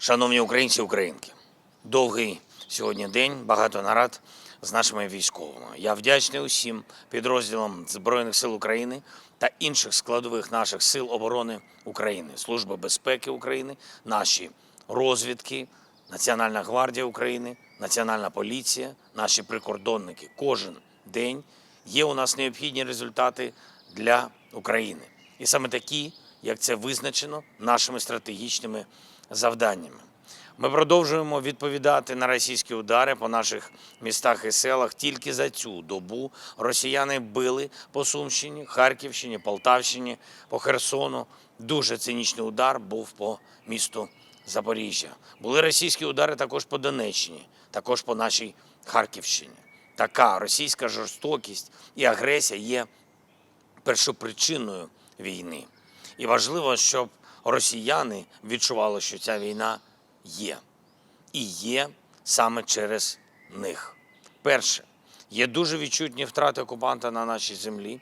Шановні українці і українки, довгий сьогодні день, багато нарад з нашими військовими. Я вдячний усім підрозділам Збройних сил України та інших складових наших сил оборони України, Служби безпеки України, наші розвідки, Національна гвардія України, Національна поліція, наші прикордонники. Кожен день є у нас необхідні результати для України. І саме такі, як це визначено нашими стратегічними завданнями. Ми продовжуємо відповідати на російські удари по наших містах і селах. Тільки за цю добу росіяни били по Сумщині, Харківщині, Полтавщині, по Херсону. Дуже цинічний удар був по місту Запоріжжя. Були російські удари також по Донеччині, також по нашій Харківщині. Така російська жорстокість і агресія є першопричиною війни. І важливо, щоб росіяни відчували, що ця війна є. І є саме через них. Перше, є дуже відчутні втрати окупанта на нашій землі,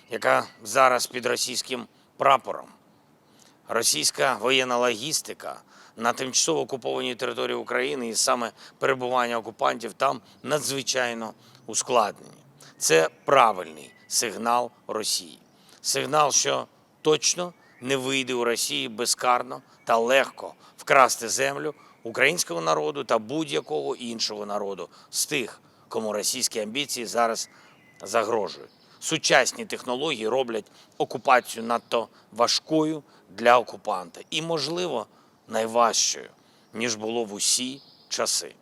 яка зараз під російським прапором. Російська воєнна логістика на тимчасово окупованій території України і саме перебування окупантів там надзвичайно ускладнені. Це правильний сигнал Росії. Сигнал, що точно не вийде у Росії безкарно та легко вкрасти землю українського народу та будь-якого іншого народу з тих, кому російські амбіції зараз загрожують. Сучасні технології роблять окупацію надто важкою для окупанта і, можливо, найважчою, ніж було в усі часи.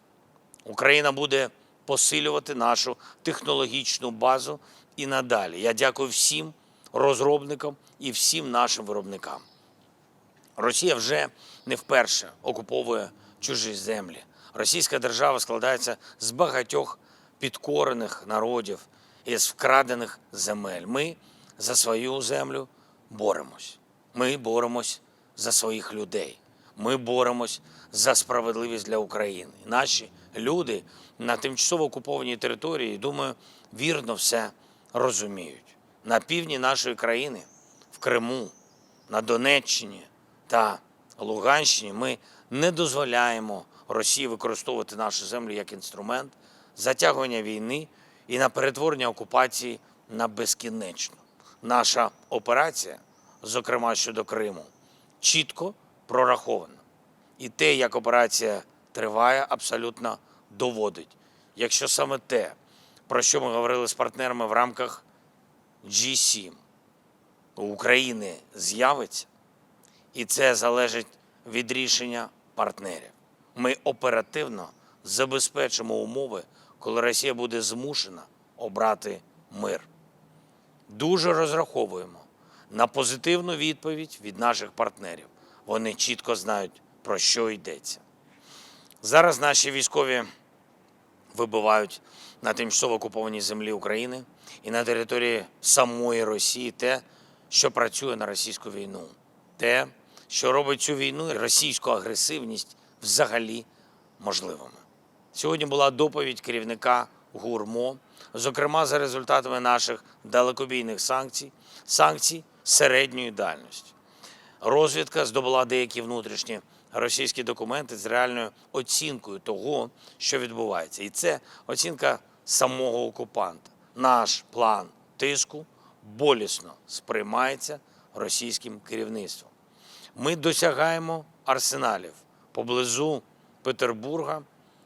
Україна буде посилювати нашу технологічну базу і надалі. Я дякую всім розробникам і всім нашим виробникам. Росія вже не вперше окуповує чужі землі. Російська держава складається з багатьох підкорених народів і з вкрадених земель. Ми за свою землю боремось. Ми боремось за своїх людей. Ми боремось за справедливість для України. Наші люди на тимчасово окупованій території, думаю, вірно все розуміють. На півдні нашої країни, в Криму, на Донеччині та Луганщині ми не дозволяємо Росії використовувати нашу землю як інструмент затягування війни і на перетворення окупації на безкінечну. Наша операція, зокрема щодо Криму, чітко прорахована. І те, як операція триває, абсолютно доводить. Якщо саме те, про що ми говорили з партнерами в рамках G7, у України з'явиться, і це залежить від рішення партнерів. Ми оперативно забезпечимо умови, коли Росія буде змушена обрати мир. Дуже розраховуємо на позитивну відповідь від наших партнерів. Вони чітко знають, про що йдеться. Зараз наші військові вибивають на тимчасово окупованій землі України і на території самої Росії те, що працює на російську війну. Те, що робить цю війну і російську агресивність взагалі можливими. Сьогодні була доповідь керівника ГУРМО, зокрема за результатами наших далекобійних санкцій середньої дальності. Розвідка здобула деякі внутрішні російські документи з реальною оцінкою того, що відбувається. І це оцінка самого окупанта. Наш план тиску болісно сприймається російським керівництвом. Ми досягаємо арсеналів. Поблизу Петербурга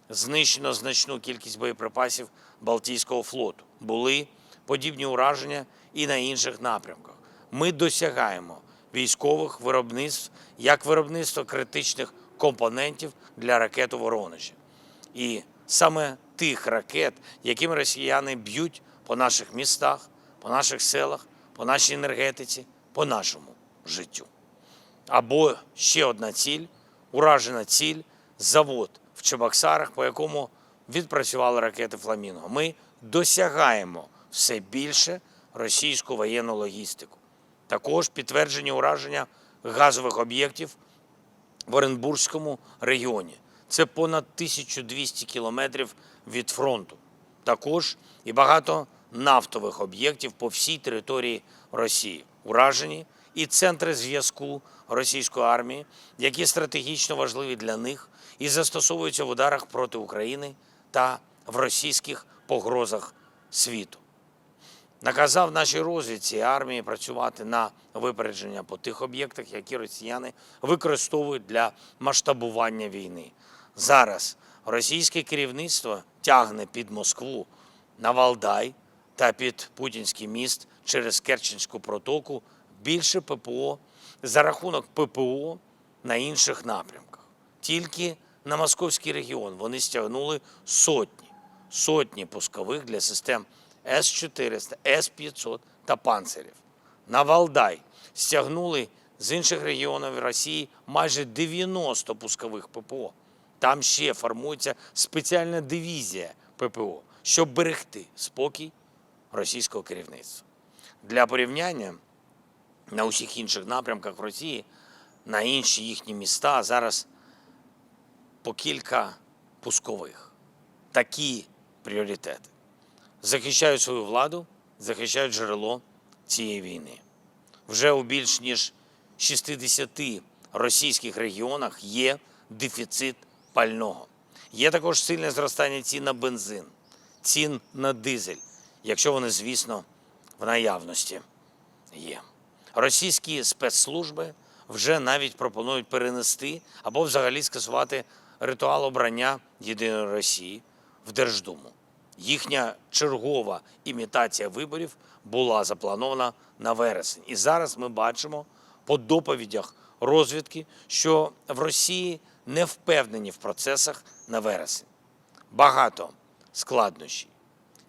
знищено значну кількість боєприпасів Балтійського флоту. Були подібні ураження і на інших напрямках. Ми досягаємо військових виробництв, як виробництво критичних компонентів для ракет у Воронежі. І саме тих ракет, якими росіяни б'ють по наших містах, по наших селах, по нашій енергетиці, по нашому життю. Або ще одна ціль, уражена ціль, завод в Чебоксарах, по якому відпрацювали ракети «Фламінго». Ми досягаємо все більше російську воєнну логістику. Також підтверджені ураження газових об'єктів в Оренбурзькому регіоні. Це понад 1200 кілометрів від фронту. Також і багато нафтових об'єктів по всій території Росії. Уражені і центри зв'язку російської армії, які стратегічно важливі для них і застосовуються в ударах проти України та в російських погрозах світу. Наказав нашій розвідці і армії працювати на випередження по тих об'єктах, які росіяни використовують для масштабування війни. Зараз російське керівництво тягне під Москву на Валдай та під Путінський міст через Керченську протоку більше ППО за рахунок ППО на інших напрямках. Тільки на Московський регіон вони стягнули сотні пускових для систем С-400, С-500 та панцирів. На Валдай стягнули з інших регіонів Росії майже 90 пускових ППО. Там ще формується спеціальна дивізія ППО, щоб берегти спокій російського керівництва. Для порівняння, на усіх інших напрямках в Росії, на інші їхні міста зараз по кілька пускових. Такі пріоритети. Захищають свою владу, захищають джерело цієї війни. Вже у більш ніж 60 російських регіонах є дефіцит пального. Є також сильне зростання цін на бензин, цін на дизель, якщо вони, звісно, в наявності є. Російські спецслужби вже навіть пропонують перенести або взагалі скасувати ритуал обрання Єдиної Росії в Держдуму. Їхня чергова імітація виборів була запланована на вересень. І зараз ми бачимо по доповідях розвідки, що в Росії не впевнені в процесах на вересень. Багато складнощів.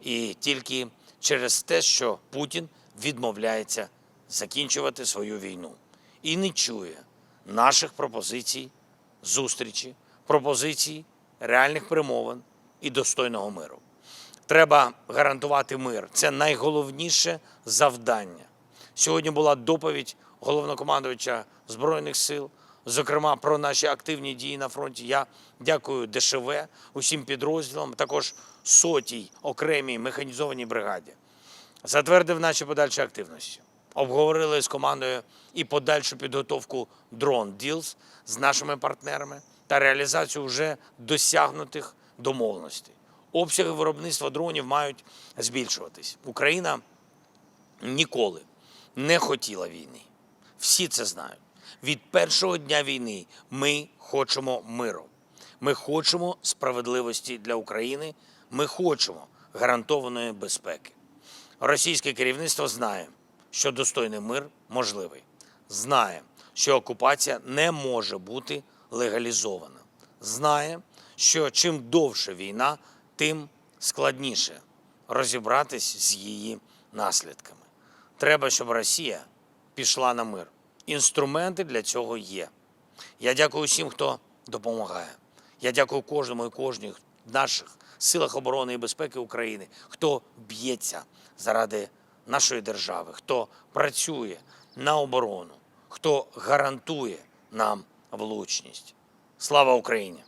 І тільки через те, що Путін відмовляється закінчувати свою війну і не чує наших пропозицій зустрічі, пропозицій реальних перемовин і достойного миру. Треба гарантувати мир. Це найголовніше завдання. Сьогодні була доповідь головнокомандувача Збройних сил, зокрема про наші активні дії на фронті. Я дякую ДШВ, усім підрозділам, також 100-й окремій механізованій бригаді. Затвердив наші подальші активності. Обговорили з командою і подальшу підготовку Drone Deals з нашими партнерами та реалізацію вже досягнутих домовленостей. Обсяги виробництва дронів мають збільшуватись. Україна ніколи не хотіла війни. Всі це знають. Від першого дня війни ми хочемо миру. Ми хочемо справедливості для України. Ми хочемо гарантованої безпеки. Російське керівництво знає, що достойний мир можливий. Знає, що окупація не може бути легалізована. Знає, що чим довше війна, тим складніше розібратись з її наслідками. Треба, щоб Росія пішла на мир. Інструменти для цього є. Я дякую всім, хто допомагає. Я дякую кожному і кожній в наших силах оборони і безпеки України, хто б'ється заради нашої держави, хто працює на оборону, хто гарантує нам влучність. Слава Україні!